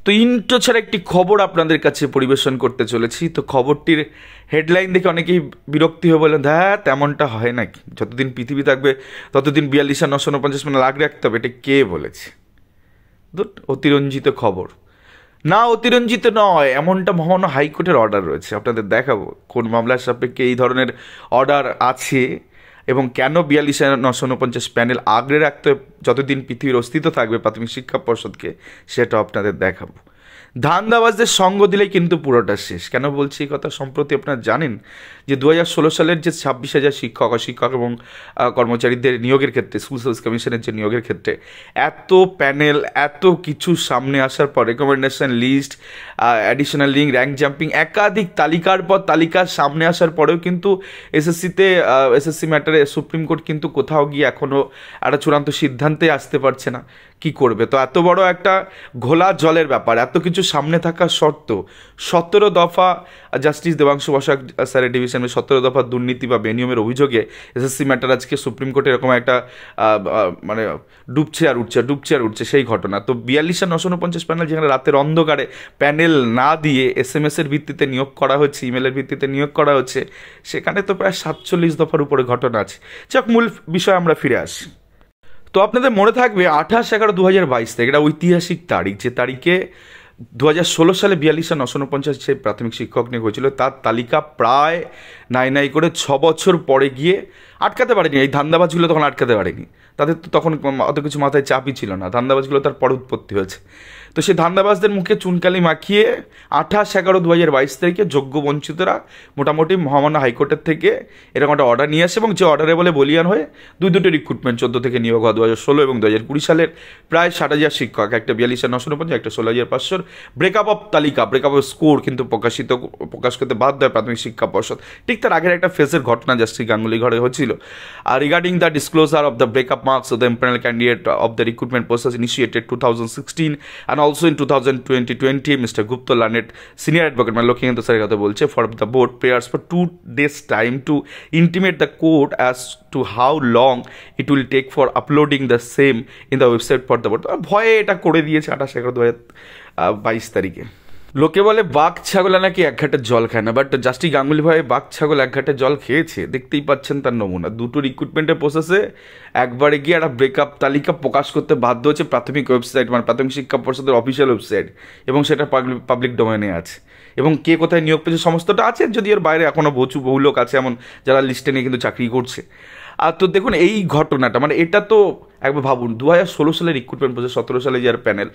তো ইন্ট্রো ছাড়া একটি খবর আপনাদের কাছে পরিবেশন করতে চলেছি। তো খবরটির হেডলাইন দেখে অনেকেই বিরক্তি হয়ে বললেন, হ্যাঁ তেমনটা হয় নাকি, যতদিন পৃথিবী থাকবে ততদিন 42,949 মানে লাগ রাখতে হবে, এটা কে বলেছে? অতিরঞ্জিত খবর না, অতিরঞ্জিত নয়, এমনটা মহামান্য হাইকোর্টের অর্ডার রয়েছে। আপনাদের দেখাবো কোন মামলার সাপেক্ষে এই ধরনের অর্ডার আছে এবং কেন 42,949 প্যানেল আগলে রাখতে যতদিন পৃথিবীর অস্তিত্ব থাকবে প্রাথমিক শিক্ষা পর্ষদকে, সেটা আপনাদের দেখাবো। ধান্দাবাজদের সঙ্গ দিলেই কিন্তু পুরোটা শেষ। কেন বলছি এই কথা? সম্প্রতি আপনারা জানেন যে 2016 সালের যে 26,000 শিক্ষক অশিক্ষক এবং কর্মচারীদের নিয়োগের ক্ষেত্রে স্কুল সার্ভিস কমিশনের যে নিয়োগের ক্ষেত্রে এত প্যানেল এত কিছু সামনে আসার পর recommendation list, additional link, rank jumping, একাধিক তালিকার পর তালিকার সামনে আসার পরেও কিন্তু এসএসসি ম্যাটারে সুপ্রিম কোর্ট কিন্তু কোথাও গিয়ে এখনও একটা চূড়ান্ত সিদ্ধান্তে আসতে পারছে না কি করবে। তো এত বড় একটা ঘোলা জলের ব্যাপার, এত কিছু সামনে থাকা সত্ত্বেও 17 দফা জাস্টিস দেবাংশু বসাক স্যারের ডিভিশনের 17 দফা দুর্নীতি বা বেনিয়মের অভিযোগে এসএসসি ম্যাটার আজকে সুপ্রিম কোর্টে এরকম একটা মানে ডুবছে আর উঠছে সেই ঘটনা। তো 42,949 প্যানেল যেখানে রাতের অন্ধকারে প্যানেল না দিয়ে SMS-এর ভিত্তিতে নিয়োগ করা হচ্ছে, ইমেলের ভিত্তিতে নিয়োগ করা হচ্ছে, সেখানে তো প্রায় 47 দফার উপরে ঘটনা আছে। যাক, মূল বিষয় আমরা ফিরে আসি। তো আপনাদের মনে থাকবে 28/11/2022 থেকে, এটা ঐতিহাসিক তারিখ, যে তারিখে 2016 সালে 42,949 যে প্রাথমিক শিক্ষক নিয়োগ হয়েছিল তার তালিকা প্রায় নাই করে 6 বছর পরে গিয়ে আটকাতে পারেনি। এই ধান্দাবাজগুলো তখন আটকাতে পারেনি, তাদের তো তখন অত কিছু মাথায় চাপই ছিল না, ধান্দাবাজগুলো তার পরে উৎপত্তি হয়েছে। তো সেই ধান্দাবাজদের মুখে চুনকালি মাখিয়ে 28/11/2022 তারিখে যোগ্য বঞ্চিতরা মোটামুটি মহামান্য হাইকোর্টের থেকে এরকম একটা অর্ডার নিয়ে আসে এবং যে অর্ডারে বলে বলিয়ান হয়ে দুটো রিক্রুটমেন্ট 14 থেকে নিয়োগ হয় 2016 এবং 2020 সালের প্রায় 60,000 শিক্ষক, একটা 42,950, একটা 16,500 ব্রেকআপ অফ তালিকা, ব্রেকআপ অফ স্কোর কিন্তু প্রকাশ করতে বাধ্য হয় প্রাথমিক শিক্ষা পর্ষদ। ঠিক তার আগের একটা ফেজের ঘটনা জাস্টিস গাঙ্গুলি ঘরে হয়েছিল। আর regarding the disclosure of the breakup marks of the empanel candidate of the recruitment process initiated 2016 and also in 2020, Mr. Gupta Lanet, senior advocate, মানে লক্ষ্মীকান্ত স্যারের কথা বলছে, for the board prayers for 2 days time to intimate the court as to how long it will take for uploading the same in the website for the board. ভয়ে এটা করে দিয়েছে 28/11/2022 তারিখে। লোকে বলে বাঘ ছাগল নাকি এক ঘাটের জল খায় না, বাট জাস্টিস গাঙ্গুলি ভাই বাঘ ছাগল এক ঘাটের জল খেয়েছে, দেখতেই পাচ্ছেন তার নমুনা। দুটো রিক্রুটমেন্টের প্রসেসে একবারে গিয়ে একটা ব্রেকআপ তালিকা প্রকাশ করতে বাধ্য হচ্ছে প্রাথমিক ওয়েবসাইট, মানে প্রাথমিক শিক্ষা পর্ষদের অফিসিয়াল ওয়েবসাইট, এবং সেটা পাবলিক ডোমেনে আছে এবং কে কোথায় নিয়োগ পেয়েছে সমস্তটা আছে, যদি এর বাইরে এখনও বহু লোক আছে এমন যারা লিস্টে নিয়ে কিন্তু চাকরি করছে। আর তো দেখুন এই ঘটনাটা, মানে এটা তো একবার ভাবুন, 2016 সালে রিক্রুটমেন্ট প্রসেস, 17 সালে যার প্যানেল,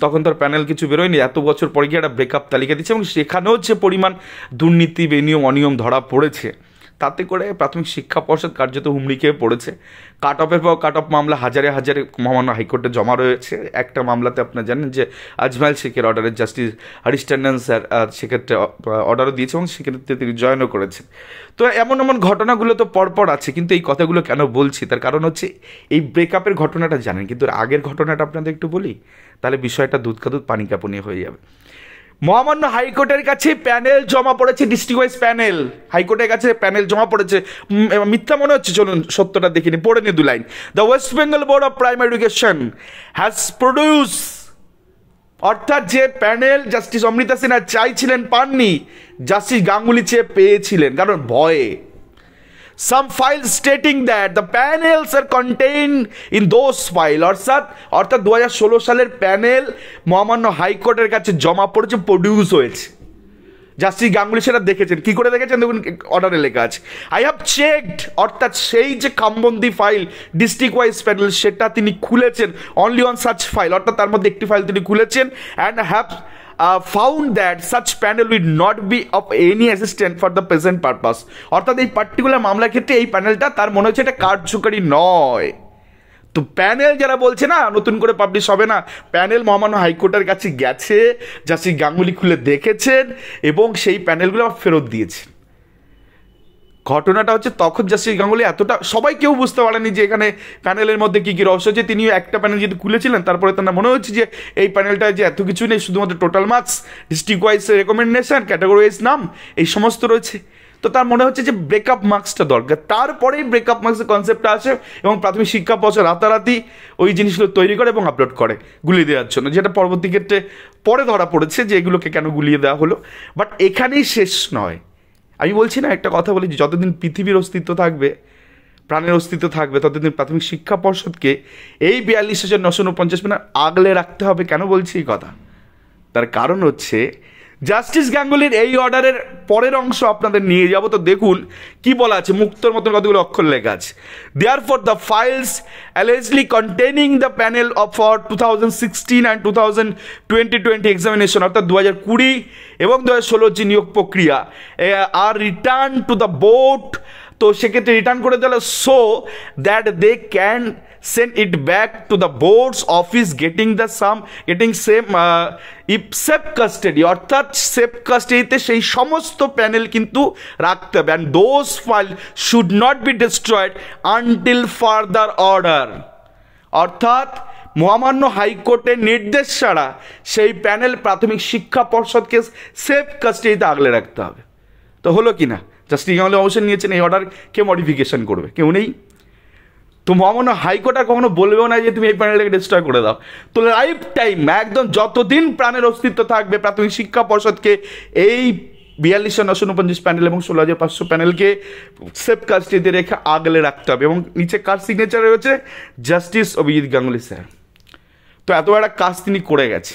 তখন তার প্যানেল কিছু বেরোয়নি, এত বছর পরে গিয়ে একটা ব্রেকআপ তালিকা দিচ্ছে এবং সেখানেও যে পরিমাণ দুর্নীতি বেনিয়ম অনিয়ম ধরা পড়েছে, তাতে করে প্রাথমিক শিক্ষা পর্ষদ কার্যত হুমড়ি খেয়ে পড়েছে। কাট অফের পর কাট অফ মামলা হাজারে মহামান্য হাইকোর্টে জমা রয়েছে। একটা মামলাতে আপনারা জানেন যে আজমাইল শেখের অর্ডারে জাস্টিস হরিশ টন্ডন স্যার সেক্ষেত্রে অর্ডারও দিয়েছে এবং সেক্ষেত্রে তিনি জয়েনও করেছেন। তো এমন ঘটনাগুলো তো পরপর আছে, কিন্তু এই কথাগুলো কেন বলছি তার কারণ হচ্ছে এই ব্রেকআপের ঘটনাটা জানেন, কিন্তু আগের ঘটনাটা আপনাদের একটু বলি, তাহলে বিষয়টা দুধ কাদুধ পানি কাপুনি হয়ে যাবে। মহামান্য হাইকোর্টের কাছে প্যানেল জমা পড়েছে, ডিস্ট্রিক্ট ওয়াইজ প্যানেল হাইকোর্টের কাছে প্যানেল জমা পড়েছে। মিথ্যা মনে হচ্ছে, চলুন সত্যটা দেখিনি, পড়ে নি 2 line. The West Bengal board of primary education has produce, অর্থাৎ যে প্যানেল জাস্টিস অমৃতা সিনহা চাইছিলেন পাননি, জাস্টিস গাঙ্গুলি চেয়ে পেয়েছিলেন, কারণ ভয়ে। Some files stating that the panels are contained in those files, অর্থাৎ 2016 সালের প্যানেল মহামান্য হাইকোর্টের কাছে জমা পড়েছে, প্রডিউস হয়েছে। জাস্টিস গাঙ্গুলি সেটা দেখেছেন, কি করে দেখেছেন দেখুন, অর্ডারে লেখা আছে, আই হ্যাভ চেকড, অর্থাৎ সেই যে খামবন্দি ফাইল ডিস্ট্রিক্ট ওয়াইজ প্যানেল সেটা তিনি খুলেছেন, অনলি অন সাচ ফাইল, অর্থাৎ তার মধ্যে একটি ফাইল তিনি খুলেছেন, and have found that such panel will not be of any assistance for the present purpose, অর্থাৎ এই পার্টিকুলার মামলার ক্ষেত্রে এই প্যানেলটা তার মনে হচ্ছে এটা কার্যকরী নয়। তো প্যানেল যারা বলছে না নতুন করে পাবলিশ হবে না, প্যানেল মহামান্য হাইকোর্টের কাছে গেছে, জাস্টিস গাঙ্গুলি খুলে দেখেছেন এবং সেই প্যানেলগুলো ফেরত দিয়েছেন। ঘটনাটা হচ্ছে তখন জাস্টিস গাঙ্গুলি এতটা সবাই কেউ বুঝতে পারেনি যে এখানে প্যানেলের মধ্যে কী কী রহস্য, যে তিনি একটা প্যানেল যেহেতু খুলেছিলেন তারপরে তার মনে হচ্ছে যে এই প্যানেলটায় যে এত কিছু নেই, শুধুমাত্র total marks, district wise recommendation, category wise নাম, এই সমস্ত রয়েছে। তো তার মনে হচ্ছে যে ব্রেকআপ মার্কসটা দরকার, তারপরেই ব্রেকআপ মার্কসের কনসেপ্টটা আসে এবং প্রাথমিক শিক্ষা পর্ষদ রাতারাতি ওই জিনিসগুলো তৈরি করে এবং আপলোড করে গুলিয়ে দেওয়ার জন্য, যেটা পরবর্তী ক্ষেত্রে পরে ধরা পড়েছে যে এগুলোকে কেন গুলিয়ে দেওয়া হলো। বাট এখানেই শেষ নয়। আমি বলছি না, একটা কথা বলি, যতদিন পৃথিবীর অস্তিত্ব থাকবে, প্রাণের অস্তিত্ব থাকবে, ততদিন প্রাথমিক শিক্ষা পর্ষদকে এই 42,949 মিনিট আগলে রাখতে হবে। কেন বলছি এই কথা? তার কারণ হচ্ছে জাস্টিস গাঙ্গুলির এই অর্ডারের পরের অংশ আপনাদের নিয়ে যাব, তো দেখুন কি বলা আছে, মুক্তর মতন কতগুলো অক্ষর লেখা আছে। Therefore the files allegedly containing the panel of for 2016 and 2020 examination, অর্থাৎ 2020 এবং 2016 যে নিয়োগ প্রক্রিয়া আর রিটার্ন টু দ্য বোর্ড, তো সেক্ষেত্রে রিটার্ন করে দিল, so that they can send it back to the board's office getting same if safe custody, অর্থাৎ সেফ কাস্টাডিতে সেই সমস্ত প্যানেল কিন্তু রাখতে হবে, and those files should not be destroyed until further order, অর্থাৎ মহামান্য হাইকোর্টের নির্দেশ ছাড়া সেই প্যানেল প্রাথমিক শিক্ষা পর্ষদকে সেফ কাস্টাডিতে আগলে রাখতে হবে। তো হলো কি না, জাস্টিস গাঙ্গুলি অবশ্যই নিয়েছেন, এই অর্ডার কে মডিফিকেশন করবে? কেউ নেই। তো মহামান্য হাইকোর্ট আর কখনো বলবেও না যে তুমি এই প্যানেলটাকে ডিস্ট্রয় করে দাও। তো লাইফ টাইম, একদম যতদিন প্রাণের অস্তিত্ব থাকবে, প্রাথমিক শিক্ষা পর্ষদকে এই 42,949 প্যানেল এবং 16,500 প্যানেলকে সেফ কাস্টাডিতে রেখে আগলে রাখতে হবে। এবং নিচে কার সিগনেচার রয়েছে? Justice Abhijit Ganguly sir. তো এত একটা কাজ তিনি করে গেছে,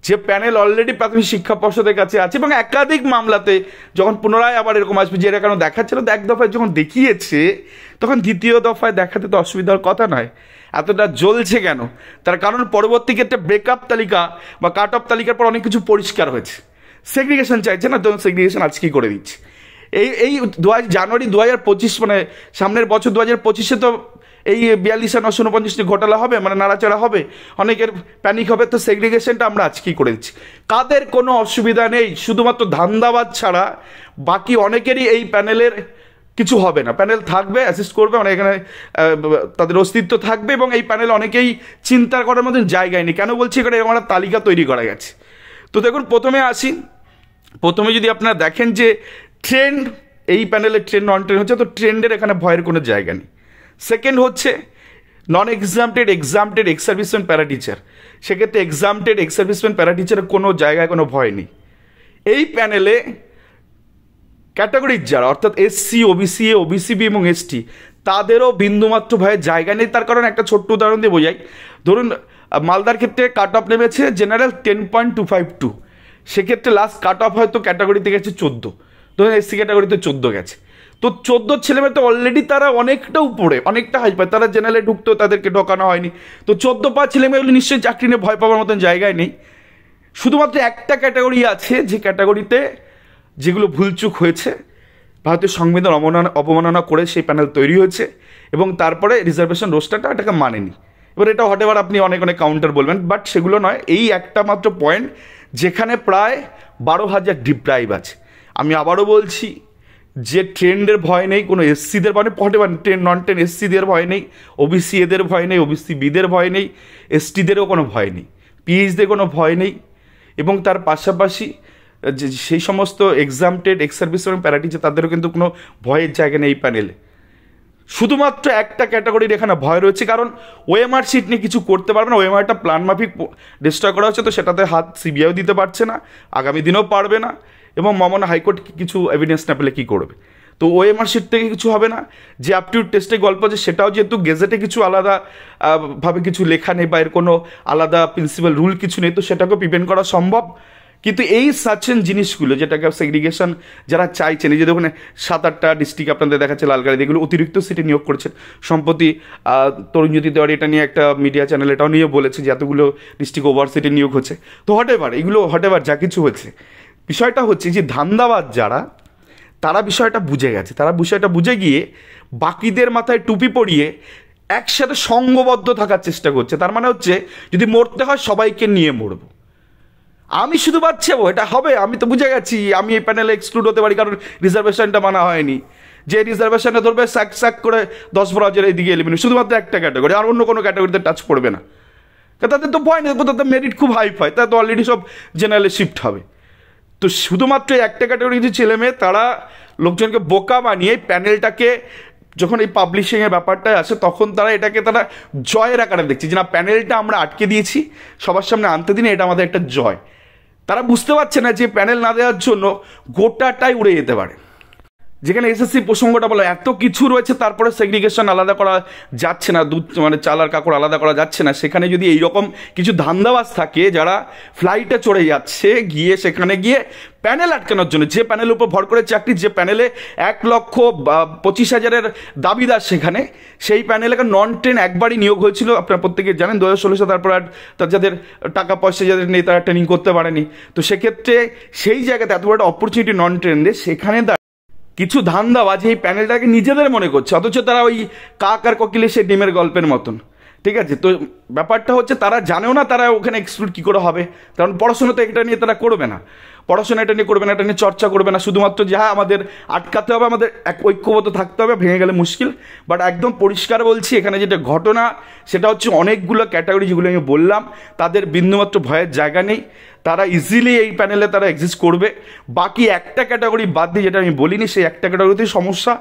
যে প্যানেল অলরেডি প্রাথমিক শিক্ষা পর্ষদের কাছে আছে এবং একাধিক মামলাতে যখন পুনরায় আবার এরকম আসবে যে এরা কেন দেখাচ্ছিল, এক দফায় যখন দেখিয়েছে তখন দ্বিতীয় দফায় দেখাতে তো অসুবিধার কথা নয়। এতটা জ্বলছে কেন? তার কারণ পরবর্তী ক্ষেত্রে ব্রেকআপ তালিকা বা কাট অফ তালিকার পর অনেক কিছু পরিষ্কার হয়েছে। সেগ্রিগেশন চাইছে না, তখন সেগ্রিগেশন আজকেই করে দিচ্ছে। এই জানুয়ারি 2025, মানে সামনের বছর 2025-এ তো এই 42,949 ঘোটালা হবে, মানে নাড়াচাড়া হবে, অনেকের প্যানিক হবে। তো সেগ্রিগেশনটা আমরা আজকেই করে দিচ্ছি, কাদের কোনো অসুবিধা নেই, শুধুমাত্র ধান্দাবাদ ছাড়া বাকি অনেকেরই এই প্যানেলের কিছু হবে না। প্যানেল থাকবে, অ্যাসিস্ট করবে, মানে এখানে তাদের অস্তিত্ব থাকবে এবং এই প্যানেল অনেকেই চিন্তা করার মতন জায়গায় নেই। কেন বলছি? এখানে এরকম একটা তালিকা তৈরি করা গেছে। তো দেখুন, প্রথমে আসি, প্রথমে যদি আপনারা দেখেন যে ট্রেন্ড, এই প্যানেলে ট্রেন্ড নন ট্রেন্ড হচ্ছে, তো ট্রেন্ডের এখানে ভয়ের কোনো জায়গা নেই। সেকেন্ড হচ্ছে non exempted ex serviceman para teacher, সেক্ষেত্রে এক্সামটেড এক্স সার্ভিসম্যান প্যারা টিচারের কোনো জায়গায় কোনো ভয় নেই। এই প্যানেলে ক্যাটাগরির যারা, অর্থাৎ এসসি, ওবিসি, ওবিসিবি এবং এসটি, তাদেরও বিন্দুমাত্র ভয়ের জায়গা নেই। তার কারণ একটা ছোট্ট উদাহরণ দিয়ে বোঝাই। ধরুন মালদার ক্ষেত্রে কাট অফ নেমেছে জেনারেল 10.252, সেক্ষেত্রে লাস্ট কাট অফ হয়তো ক্যাটাগরিতে গেছে 14, ধরুন এসসি ক্যাটাগরিতে 14 গেছে। তো 14 ছেলেমেয়ে তো অলরেডি তারা অনেকটা উপরে, অনেকটা হাই পায়, তারা জেনারেলে ঢুকতেও তাদেরকে ঢোকানো হয়নি। তো 14 পা ছেলেমেয়েগুলো নিশ্চয়ই চাকরি নিয়ে ভয় পাওয়ার মতন জায়গায় নেই। শুধুমাত্র একটা ক্যাটাগরি আছে, যে ক্যাটাগরিতে যেগুলো ভুলচুক হয়েছে, ভারতীয় সংবিধান অবমাননা করে সেই প্যানেল তৈরি হয়েছে এবং তারপরে রিজার্ভেশন রোস্টারটা এটাকে মানেনি। এবার এটা হটেবার আপনি অনেক অনেক কাউন্টার বলবেন, বাট সেগুলো নয়। এই একটা মাত্র পয়েন্ট যেখানে প্রায় 12,000 ডিপ্রাইভ আছে। আমি আবারও বলছি যে ট্রেন্ডের ভয় নেই, কোনো এসসিদের ভয় নেই, ট্রেন্ড নন ট্রেন্ড এসসিদের ভয় নেই, ওবিসি এদের ভয় নেই, ওবিসি বিদের ভয় নেই, এসটিদেরও কোনো ভয় নেই, পিএইচদের কোনো ভয় নেই। এবং তার পাশাপাশি যে সেই সমস্ত এক্সামটেড এক্স সার্ভিস এবং প্যারাটিচার, তাদেরও কিন্তু কোনো ভয়ের জায়গা নেই এই প্যানেলে। শুধুমাত্র একটা ক্যাটাগরির এখানে ভয় রয়েছে, কারণ ওএমআর শিট নিয়ে কিছু করতে পারবে না। ওএমআরটা প্ল্যান মাফিক ডিস্ট্রয় করা হচ্ছে, তো সেটাতে হাত সিবিআইও দিতে পারছে না, আগামী দিনেও পারবে না। এবং মহামান্য হাইকোর্ট কিছু এভিডেন্স না পেলে কী করবে? তো ওএমআর শিট থেকে কিছু হবে না। যে অ্যাপটিউড টেস্টে গল্প আছে, সেটাও যেহেতু গেজেটে কিছু আলাদা ভাবে কিছু লেখা নেই বা এর কোনো আলাদা প্রিন্সিপাল রুল কিছু নেই, তো সেটাকেও প্রিভেন্ট করা সম্ভব। কিন্তু এই সার্চেন জিনিসগুলো, যেটাকে সেগ্রিগেশন যারা চাইছেন, এই যে দেখুন 7-8টা ডিস্ট্রিক্ট আপনাদের দেখাচ্ছে লালগাড়ি, এগুলো অতিরিক্ত সিটে নিয়োগ করেছেন। সম্প্রতি তরুণজ্যোতি তেওয়ারি এটা নিয়ে একটা মিডিয়া চ্যানেল এটাও নিয়ে বলেছে যে এতগুলো ডিস্ট্রিক্ট ওভার সিটে নিয়োগ হচ্ছে। তো হটেভার এগুলো হটেভার যা কিছু হচ্ছে, বিষয়টা হচ্ছে যে ধান্দাবাজ যারা, তারা বিষয়টা বুঝে গেছে। তারা বিষয়টা বুঝে গিয়ে বাকিদের মাথায় টুপি পরিয়ে একসাথে সঙ্গবদ্ধ থাকার চেষ্টা করছে। তার মানে হচ্ছে যদি মরতে হয় সবাইকে নিয়ে মরবো, আমি শুধু বাচ্চাবো, এটা হবে। আমি তো বুঝে গেছি আমি এই প্যানেলে এক্সক্লুড হতে পারি, কারণ রিজার্ভেশনটা মানা হয়নি। যে রিজার্ভেশনটা ধরবে স্যাক করে 10-12 এই দিকে এলিমিনেট, শুধুমাত্র একটা ক্যাটাগরি, আর অন্য কোনো ক্যাটাগরিতে টাচ পড়বে না। তাদের তো ভয় নেই, তাদের মেরিট খুব হাই পায়, তারা তো অলরেডি সব জেনারেলে শিফট হবে। তো শুধুমাত্র একটা ক্যাটাগরি যে ছেলে মেয়ে, তারা লোকজনকে বোকা বানিয়ে প্যানেলটাকে যখন এই পাবলিশিংয়ের ব্যাপারটা আসে তখন এটাকে তারা জয়ের আকারে দেখছে যে না, প্যানেলটা আমরা আটকে দিয়েছি, সবার সামনে আনতে দিন, এটা আমাদের একটা জয়। তারা বুঝতে পারছে না যে প্যানেল না দেওয়ার জন্য গোটাটাই উড়ে যেতে পারে। যেখানে এসএসসি প্রসঙ্গটা বলো এত কিছু রয়েছে, তারপরে সেগ্রিগেশন আলাদা করা যাচ্ছে না, দুধ মানে চাল আর কাকড় আলাদা করা যাচ্ছে না, সেখানে যদি এইরকম কিছু ধান্দাবাজ থাকে যারা ফ্লাইটে চড়ে যাচ্ছে গিয়ে সেখানে গিয়ে প্যানেল আটকানোর জন্য, যে প্যানেলের উপর ভর করে চাকরি, যে প্যানেলে 1,25,000-এর দাবিদার সেখানে, সেই প্যানেলে নন ট্রেন একবারই নিয়োগ হয়েছিল, আপনারা প্রত্যেকে জানেন 2016 তারপর আর যাদের টাকা পয়সা যাদের নেই তারা ট্রেনিং করতে পারেনি। তো সেক্ষেত্রে সেই জায়গাতে এত বড় একটা অপরচুনিটি নন ট্রেন্ডে, সেখানে কিছু ধান্দাবাজ এই প্যানেলটাকে নিজেদের মনে করছে, অথচ তারা ওই কাক আর কোকিলে সেই ডিমের গল্পের মতন। ঠিক আছে, তো ব্যাপারটা হচ্ছে তারা জানেও না তারা ওখানে এক্সক্লুড কী করে হবে, কারণ পড়াশোনা তো এটা নিয়ে তারা করবে না, পড়াশোনা এটা নিয়ে করবে না, এটা নিয়ে চর্চা করবে না, শুধুমাত্র যা আমাদের আটকাতে হবে, আমাদের এক ঐক্যবদ্ধ থাকতে হবে, ভেঙে গেলে মুশকিল। বাট একদম পরিষ্কার বলছি, এখানে যেটা ঘটনা সেটা হচ্ছে অনেকগুলো ক্যাটাগরি যেগুলো আমি বললাম, তাদের বিন্দুমাত্র ভয়ের জায়গা নেই, তারা ইজিলি এই প্যানেলে তারা এক্সিস্ট করবে। বাকি একটা ক্যাটাগরি বাদ দিয়ে যেটা আমি বলিনি, সেই একটা ক্যাটাগরিতেই সমস্যা,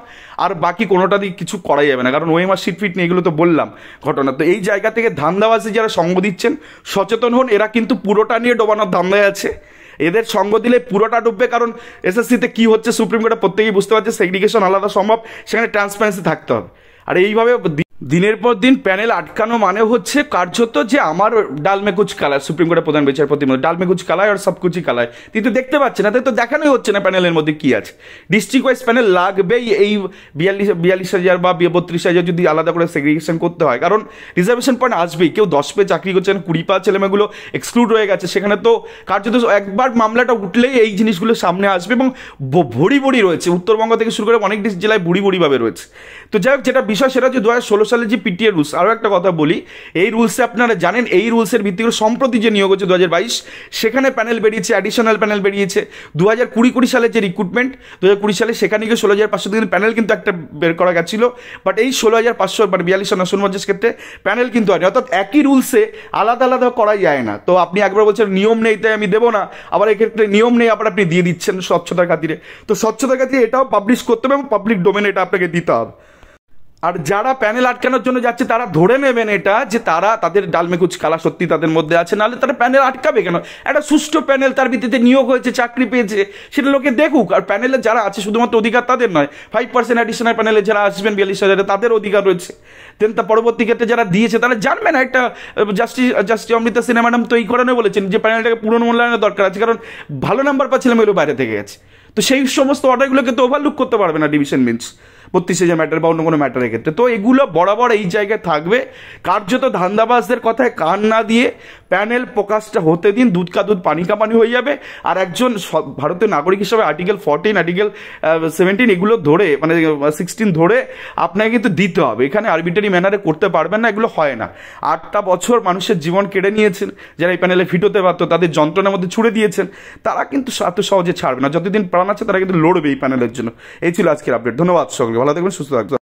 আর বাকি কোনোটা দিয়ে কিছু করা যাবে না, কারণ ওএমআর সিট ফিট নিয়ে এগুলো তো বললাম ঘটনা। তো এই জায়গা থেকে ধান্দাবাজি যারা সঙ্গ দিচ্ছেন সচেতন হন, এরা কিন্তু পুরোটা নিয়ে ডোবানোর ধান্দায় আছে, এদের সঙ্গ দিলে পুরোটা ডুববে। কারণ এসএসসিতে কি হচ্ছে সুপ্রিম কোর্টে প্রত্যেকেই বুঝতে পারছে, সেগ্রিগেশন আলাদা সম্ভব, সেখানে ট্রান্সপারেন্সি থাকতে হবে। আর এইভাবে দিনের পর দিন প্যানেল আটকানো মানে হচ্ছে কার্যত যে আমার ডাল মে কুচ কালায়, সুপ্রিম কোর্টের প্রধান বিচারপতি ডাল মে কুচ কালায় আর সব কুচই কালায়, কিন্তু দেখতে পাচ্ছে না, তাই তো দেখানোই হচ্ছে না প্যানেলের মধ্যে কি আছে। ডিস্ট্রিক্ট ওয়াইজ প্যানেল লাগবেই, এই 42,000 বা 32,000 যদি আলাদা করে সেগ্রিগেশন করতে হয়, কারণ রিজার্ভেশন পয়েন্ট আসবেই। কেউ 10 পেয়ে চাকরি করছেন, 20 পা ছেলেমেয়েগুলো এক্সক্লুড হয়ে গেছে, সেখানে তো কার্যত একবার মামলাটা উঠলেই এই জিনিসগুলো সামনে আসবে, এবং ভরি ভরি রয়েছে, উত্তরবঙ্গ থেকে শুরু করে অনেক জেলায় ভরি ভরিভাবে রয়েছে। তো যাই হোক, যেটা বিষয় সেটা হচ্ছে 2016 সালে যে পিটিএ রুলস, আরও একটা কথা বলি, এই রুলসে আপনারা জানেন, এই রুলসের ভিত্তি করে সম্প্রতি যে নিয়োগ হচ্ছে 2022, সেখানে প্যানেল বেরিয়েছে, অ্যাডিশনাল প্যানেল বেরিয়েছে। 2020 সালে যে রিক্রুটমেন্ট 2020 সালে, সেখানে গিয়ে 16,500 দিন প্যানেল কিন্তু একটা বের করা গেছিল, বাট এই 16,500 মানে 42 নসনমজ্জের ক্ষেত্রে প্যানেল কিন্তু হয়নি, অর্থাৎ একই রুলসে আলাদা আলাদা করা যায় না। তো আপনি একবার বলছেন নিয়ম নেই তাই আমি দেবো না, আবার এক্ষেত্রে নিয়ম নেই আবার আপনি দিয়ে দিচ্ছেন স্বচ্ছতার খাতিরে। তো স্বচ্ছতার খাতিরে এটাও পাবলিশ করতে হবে এবং পাবলিক ডোমেনে এটা আপনাকে দিতে হবে। আর যারা প্যানেল আটকানোর জন্য যাচ্ছে তারা ধরে নেবেন এটা যে তারা তাদের ডালমেকুচ কালা সত্যি তাদের মধ্যে আছে, নাহলে তারা প্যানেল আটকাবে কেন? একটা সুষ্ঠু প্যানেল, তার ভিত্তিতে নিয়োগ হয়েছে, চাকরি পেয়েছে, সেটা লোকে দেখুক। আর প্যানেলে যারা আছে শুধুমাত্র অধিকার তাদের নয়, 5% অ্যাডিশনাল প্যানেলে যারা আসবেন 42,000 তাদের অধিকার রয়েছে। দেন তার পরবর্তী ক্ষেত্রে যারা দিয়েছে তারা জানবে না, একটা জাস্টিস অমৃতা সিনহা ম্যাডাম তো এই কারণে বলেছেন যে প্যানেলটাকে পুনর্মূল্যায়নের দরকার আছে, কারণ ভালো নাম্বার পাচ্ছিলাম এগুলো বাইরে থেকে গেছে। তো সেই সমস্ত অর্ডারগুলোকে তো ওভারলুক করতে পারবে না ডিভিশন বেঞ্চ 32,000 ম্যাটার বা অন্য কোনো ম্যাটারের ক্ষেত্রে। তো এগুলো বরাবর এই জায়গায় থাকবে, কার্যত ধান্দাবাজদের কথায় কান না দিয়ে প্যানেল প্রকাশটা হতে দিন, দুধ কা দুধ পানি কা পানি হয়ে যাবে। আর একজন ভারতীয় নাগরিক হিসাবে আর্টিকেল 14 আর্টিকেল 17 এগুলো ধরে মানে 16 ধরে আপনাকে কিন্তু দিতে হবে, এখানে আরবিটারি ম্যানারে করতে পারবেন না, এগুলো হয় না। 8টা বছর মানুষের জীবন কেড়ে নিয়েছেন যারা এই প্যানেলে ফিট হতে পারতো, তাদের যন্ত্রণার মধ্যে ছুড়ে দিয়েছেন, তারা কিন্তু এত সহজে ছাড়বে না, যতদিন প্রাণ আছে তারা কিন্তু লড়বে এই প্যানেলের জন্য। এই ছিল আজকের আপডেট, ধন্যবাদ সকলকে, ভালো থাকবেন, সুস্থ থাকবেন।